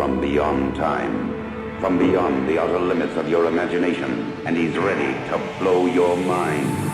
from beyond time, from beyond the outer limits of your imagination, and he's ready to blow your mind.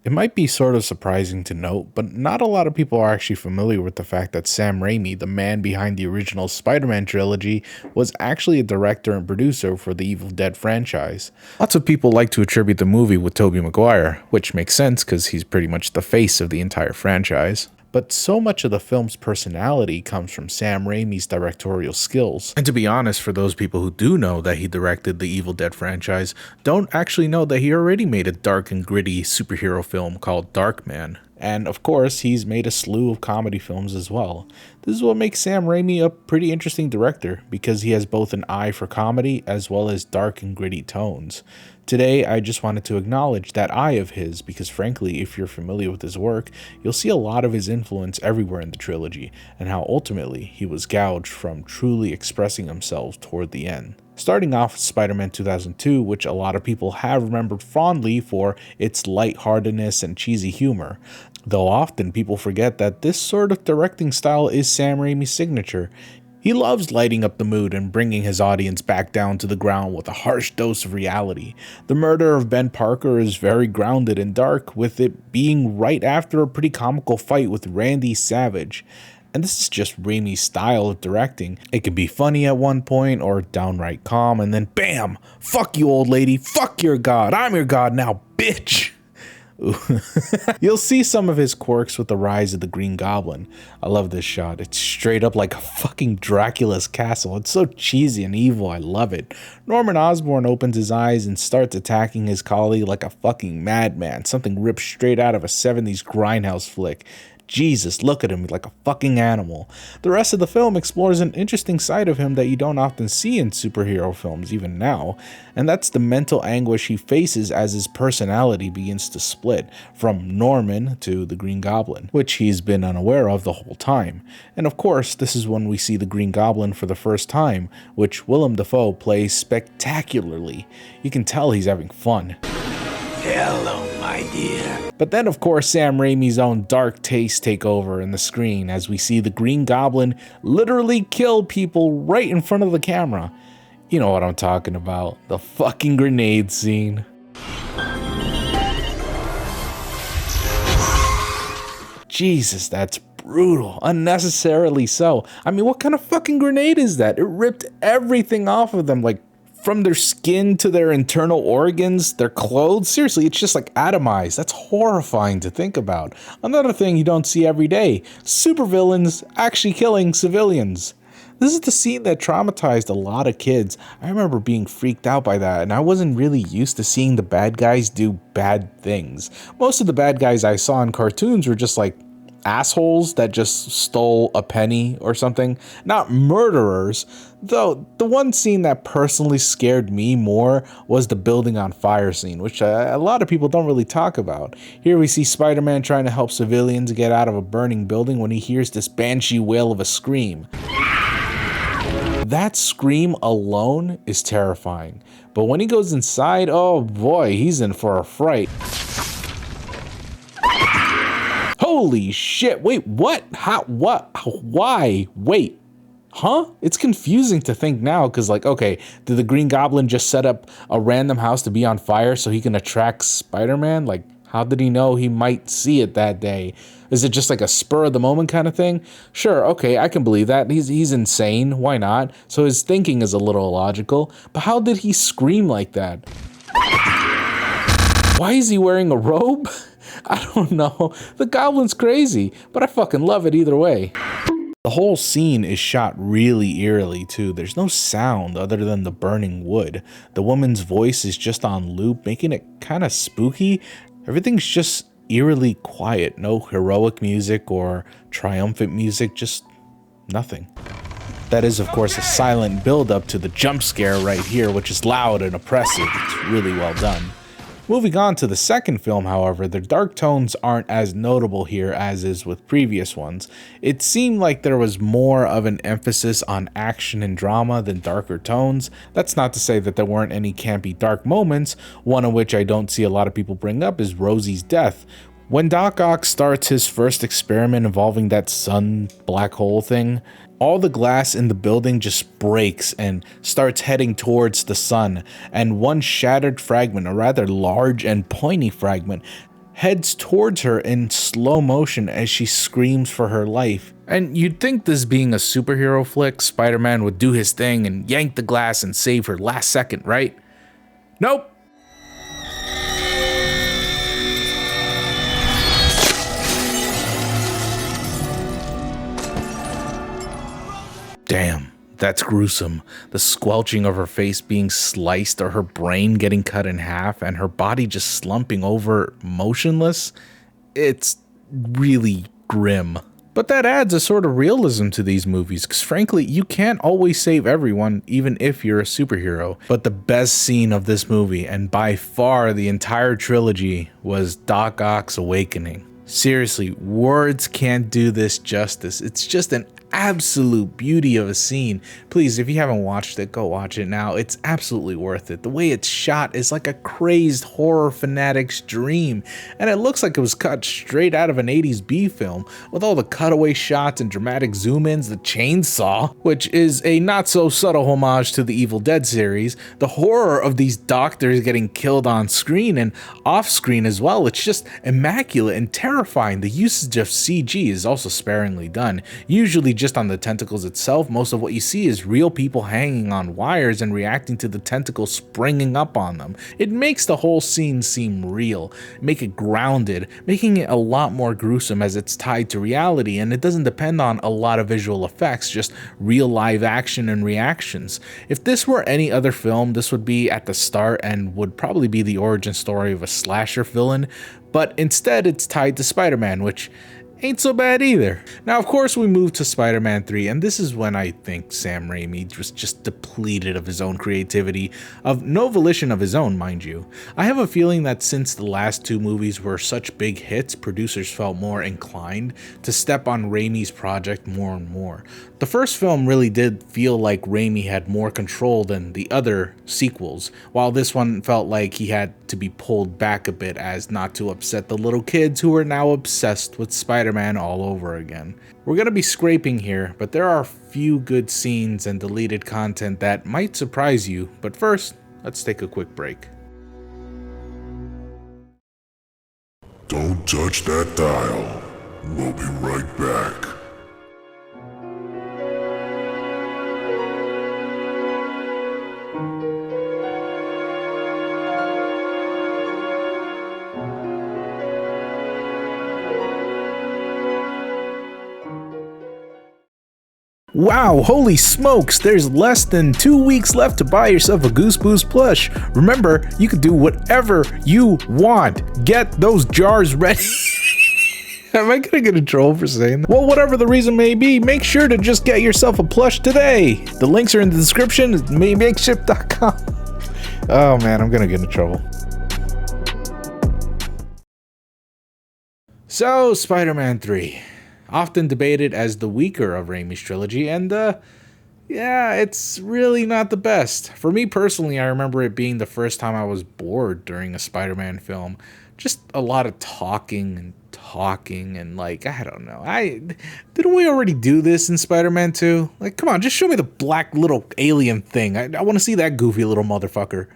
It might be sort of surprising to note, but not a lot of people are actually familiar with the fact that Sam Raimi, the man behind the original Spider-Man trilogy, was actually a director and producer for the Evil Dead franchise. Lots of people like to attribute the movie with Tobey Maguire, which makes sense because he's pretty much the face of the entire franchise. But so much of the film's personality comes from Sam Raimi's directorial skills. And to be honest, for those people who do know that he directed the Evil Dead franchise, don't actually know that he already made a dark and gritty superhero film called Darkman. And of course, he's made a slew of comedy films as well. This is what makes Sam Raimi a pretty interesting director, because he has both an eye for comedy as well as dark and gritty tones. Today, I just wanted to acknowledge that eye of his, because frankly, if you're familiar with his work, you'll see a lot of his influence everywhere in the trilogy, and how ultimately he was gouged from truly expressing himself toward the end. Starting off with Spider-Man 2002, which a lot of people have remembered fondly for its lightheartedness and cheesy humor, though often people forget that this sort of directing style is Sam Raimi's signature. He loves lighting up the mood and bringing his audience back down to the ground with a harsh dose of reality. The murder of Ben Parker is very grounded and dark, with it being right after a pretty comical fight with Randy Savage. And this is just Raimi's style of directing. It can be funny at one point or downright calm, and then BAM! Fuck you, old lady. Fuck your god. I'm your god now, bitch! You'll see some of his quirks with the rise of the Green Goblin. I love this shot. It's straight up like a fucking Dracula's castle. It's so cheesy and evil. I love it. Norman Osborn opens his eyes and starts attacking his colleague like a fucking madman. Something ripped straight out of a 70s grindhouse flick. Jesus, look at him like a fucking animal. The rest of the film explores an interesting side of him that you don't often see in superhero films even now, and that's the mental anguish he faces as his personality begins to split from Norman to the Green Goblin, which he's been unaware of the whole time. And of course, this is when we see the Green Goblin for the first time, which Willem Dafoe plays spectacularly. You can tell he's having fun. Hello, my dear. But then, of course, Sam Raimi's own dark tastes take over in the screen as we see the Green Goblin literally kill people right in front of the camera. You know what I'm talking about. The fucking grenade scene. Jesus, that's brutal. Unnecessarily so. I mean, what kind of fucking grenade is that? It ripped everything off of them, like from their skin to their internal organs, their clothes. Seriously, it's just like atomized. That's horrifying to think about. Another thing you don't see every day, supervillains actually killing civilians. This is the scene that traumatized a lot of kids. I remember being freaked out by that, and I wasn't really used to seeing the bad guys do bad things. Most of the bad guys I saw in cartoons were just like assholes that just stole a penny or something, not murderers. Though the one scene that personally scared me more was the building on fire scene, which a lot of people don't really talk about. Here we see Spider-Man trying to help civilians get out of a burning building when he hears this banshee wail of a scream. That scream alone is terrifying, but when he goes inside, oh boy, he's in for a fright. Holy shit, wait, what? How? What? Why? Wait. Huh? It's confusing to think now, because like, okay, did the Green Goblin just set up a random house to be on fire so he can attract Spider-Man? Like, how did he know he might see it that day? Is it just like a spur of the moment kind of thing? Sure, okay, I can believe that. He's insane, why not? So his thinking is a little illogical, but how did he scream like that? Why is he wearing a robe? I don't know. The Goblin's crazy, but I fucking love it either way. The whole scene is shot really eerily too. There's no sound other than the burning wood. The woman's voice is just on loop, making it kind of spooky. Everything's just eerily quiet. No heroic music or triumphant music, just nothing. That is, of course, a silent build-up to the jump scare right here, which is loud and oppressive. It's really well done. Moving on to the second film, however, the dark tones aren't as notable here as is with previous ones. It seemed like there was more of an emphasis on action and drama than darker tones. That's not to say that there weren't any campy dark moments, one of which I don't see a lot of people bring up is Rosie's death. When Doc Ock starts his first experiment involving that sun black hole thing, all the glass in the building just breaks and starts heading towards the sun, and one shattered fragment, a rather large and pointy fragment, heads towards her in slow motion as she screams for her life. And you'd think, this being a superhero flick, Spider-Man would do his thing and yank the glass and save her last second, right? Nope. Damn, that's gruesome. The squelching of her face being sliced, or her brain getting cut in half, and her body just slumping over motionless. It's really grim. But that adds a sort of realism to these movies, because frankly, you can't always save everyone, even if you're a superhero. But the best scene of this movie, and by far the entire trilogy, was Doc Ock's awakening. Seriously, words can't do this justice. It's just an absolute beauty of a scene. Please, if you haven't watched it, go watch it now. It's absolutely worth it. The way it's shot is like a crazed horror fanatic's dream, and it looks like it was cut straight out of an 80s B film, with all the cutaway shots and dramatic zoom-ins, the chainsaw, which is a not so subtle homage to the Evil Dead series, the horror of these doctors getting killed on screen and off screen as well. It's just immaculate and terrifying. The usage of CG is also sparingly done, usually just on the tentacles itself. Most of what you see is real people hanging on wires and reacting to the tentacles springing up on them. It makes the whole scene seem real, make it grounded, making it a lot more gruesome as it's tied to reality, and it doesn't depend on a lot of visual effects, just real live action and reactions. If this were any other film, this would be at the start and would probably be the origin story of a slasher villain, but instead it's tied to Spider-Man, which ain't so bad either. Now, of course, we move to Spider-Man 3, and this is when I think Sam Raimi was just depleted of his own creativity, of no volition of his own, mind you. I have a feeling that since the last two movies were such big hits, producers felt more inclined to step on Raimi's project more and more. The first film really did feel like Raimi had more control than the other sequels, while this one felt like he had to be pulled back a bit as not to upset the little kids who are now obsessed with Spider-Man all over again. We're gonna be scraping here, but there are a few good scenes and deleted content that might surprise you, but first, let's take a quick break. Don't touch that dial. We'll be right back. Wow, holy smokes, there's less than 2 weeks left to buy yourself a Goose Boose plush. Remember, you can do whatever you want. Get those jars ready. Am I gonna get in trouble for saying that? Well, whatever the reason may be, make sure to just get yourself a plush today. The links are in the description at makeship.com. Oh man, I'm gonna get in trouble. So, Spider-Man 3. Often debated as the weaker of Raimi's trilogy, and yeah, it's really not the best. For me personally, I remember it being the first time I was bored during a Spider-Man film. Just a lot of talking and like, I don't know. Didn't we already do this in Spider-Man 2? Like, come on, just show me the black little alien thing. I want to see that goofy little motherfucker.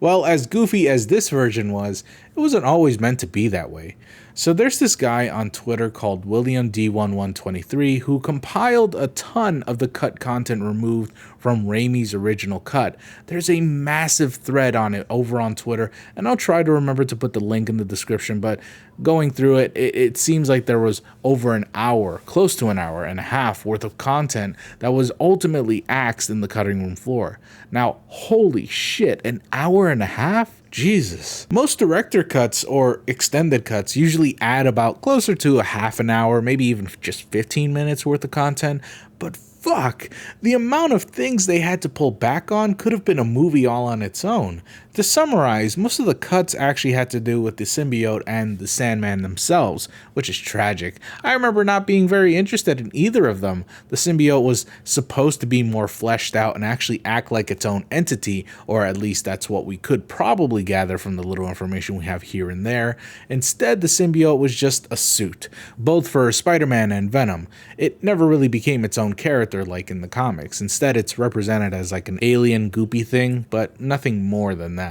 Well, as goofy as this version was, it wasn't always meant to be that way. So there's this guy on Twitter called William D1123 who compiled a ton of the cut content removed from Raimi's original cut. There's a massive thread on it over on Twitter, and I'll try to remember to put the link in the description, but going through it, it seems like there was over an hour, close to an hour and a half worth of content that was ultimately axed in the cutting room floor. Now, holy shit, an hour and a half? Jesus. Most director cuts or extended cuts usually add about closer to a half an hour, maybe even just 15 minutes worth of content, but fuck, the amount of things they had to pull back on could have been a movie all on its own. To summarize, most of the cuts actually had to do with the symbiote and the Sandman themselves, which is tragic. I remember not being very interested in either of them. The symbiote was supposed to be more fleshed out and actually act like its own entity, or at least that's what we could probably gather from the little information we have here and there. Instead, the symbiote was just a suit, both for Spider-Man and Venom. It never really became its own character like in the comics. Instead, it's represented as like an alien goopy thing, but nothing more than that.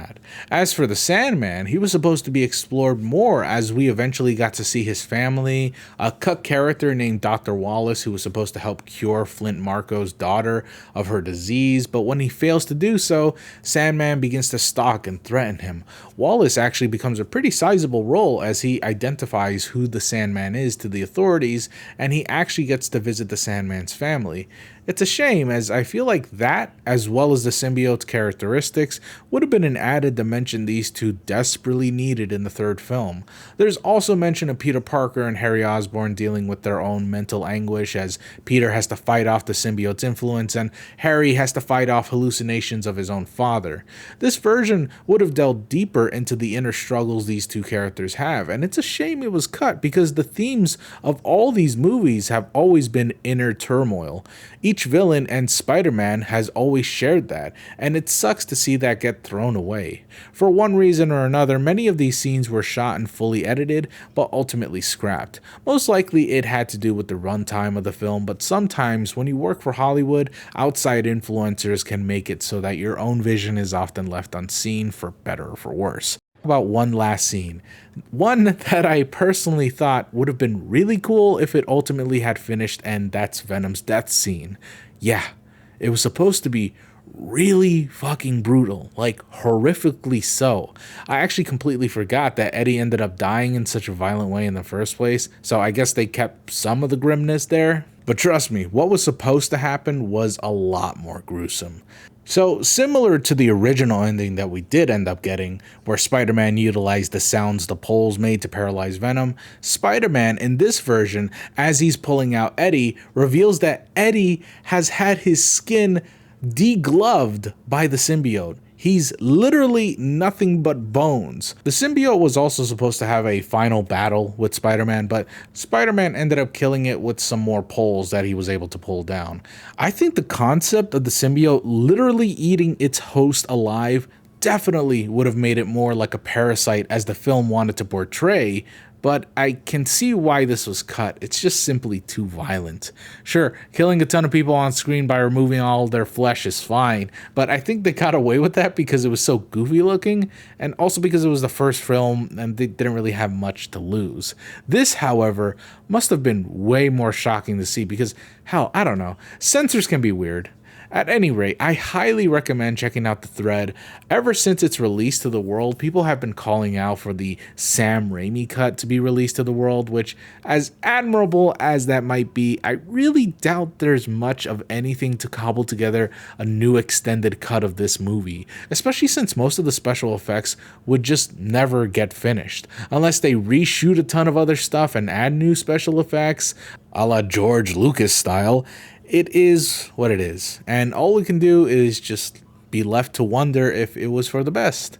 As for the Sandman, he was supposed to be explored more as we eventually got to see his family, a cut character named Dr. Wallace who was supposed to help cure Flint Marco's daughter of her disease, but when he fails to do so, Sandman begins to stalk and threaten him. Wallace actually becomes a pretty sizable role as he identifies who the Sandman is to the authorities, and he actually gets to visit the Sandman's family. It's a shame, as I feel like that, as well as the symbiote's characteristics, would have been an added dimension these two desperately needed in the third film. There's also mention of Peter Parker and Harry Osborn dealing with their own mental anguish, as Peter has to fight off the symbiote's influence and Harry has to fight off hallucinations of his own father. This version would have delved deeper into the inner struggles these two characters have, and it's a shame it was cut because the themes of all these movies have always been inner turmoil. Each villain and Spider-Man has always shared that, and it sucks to see that get thrown away. For one reason or another, many of these scenes were shot and fully edited, but ultimately scrapped. Most likely it had to do with the runtime of the film, but sometimes when you work for Hollywood, outside influencers can make it so that your own vision is often left unseen, for better or for worse. About one last scene, one that I personally thought would have been really cool if it ultimately had finished, and that's Venom's death scene. Yeah, it was supposed to be really fucking brutal, like horrifically so. I actually completely forgot that Eddie ended up dying in such a violent way in the first place, so I guess they kept some of the grimness there. But trust me, what was supposed to happen was a lot more gruesome. So, similar to the original ending that we did end up getting, where Spider-Man utilized the sounds the poles made to paralyze Venom, Spider-Man in this version, as he's pulling out Eddie, reveals that Eddie has had his skin degloved by the symbiote. He's literally nothing but bones. The symbiote was also supposed to have a final battle with Spider-Man, but Spider-Man ended up killing it with some more poles that he was able to pull down. I think the concept of the symbiote literally eating its host alive definitely would have made it more like a parasite as the film wanted to portray, but I can see why this was cut. It's just simply too violent. Sure, killing a ton of people on screen by removing all their flesh is fine, but I think they got away with that because it was so goofy looking, and also because it was the first film and they didn't really have much to lose. This, however, must have been way more shocking to see because, hell, I don't know, censors can be weird. At any rate, I highly recommend checking out the thread. Ever since its release to the world, people have been calling out for the Sam Raimi cut to be released to the world, which, as admirable as that might be, I really doubt there's much of anything to cobble together a new extended cut of this movie, especially since most of the special effects would just never get finished, unless they reshoot a ton of other stuff and add new special effects, a la George Lucas style. It is what it is, and all we can do is just be left to wonder if it was for the best.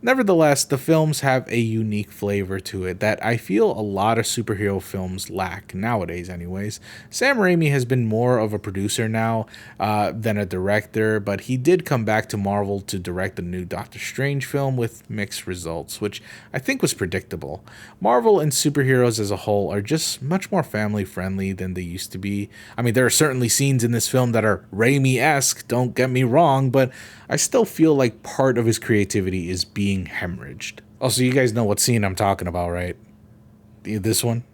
Nevertheless, the films have a unique flavor to it that I feel a lot of superhero films lack, nowadays anyways. Sam Raimi has been more of a producer now than a director, but he did come back to Marvel to direct the new Doctor Strange film with mixed results, which I think was predictable. Marvel and superheroes as a whole are just much more family friendly than they used to be. I mean, there are certainly scenes in this film that are Raimi-esque, don't get me wrong, but I still feel like part of his creativity is being hemorrhaged. Also, you guys know what scene I'm talking about, right? This one?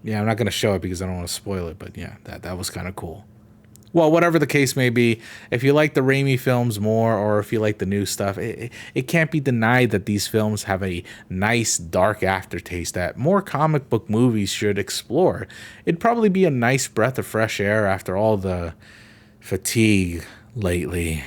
Yeah, I'm not going to show it because I don't want to spoil it, but yeah, that was kind of cool. Well, whatever the case may be, if you like the Raimi films more or if you like the new stuff, it can't be denied that these films have a nice dark aftertaste that more comic book movies should explore. It'd probably be a nice breath of fresh air after all the fatigue lately.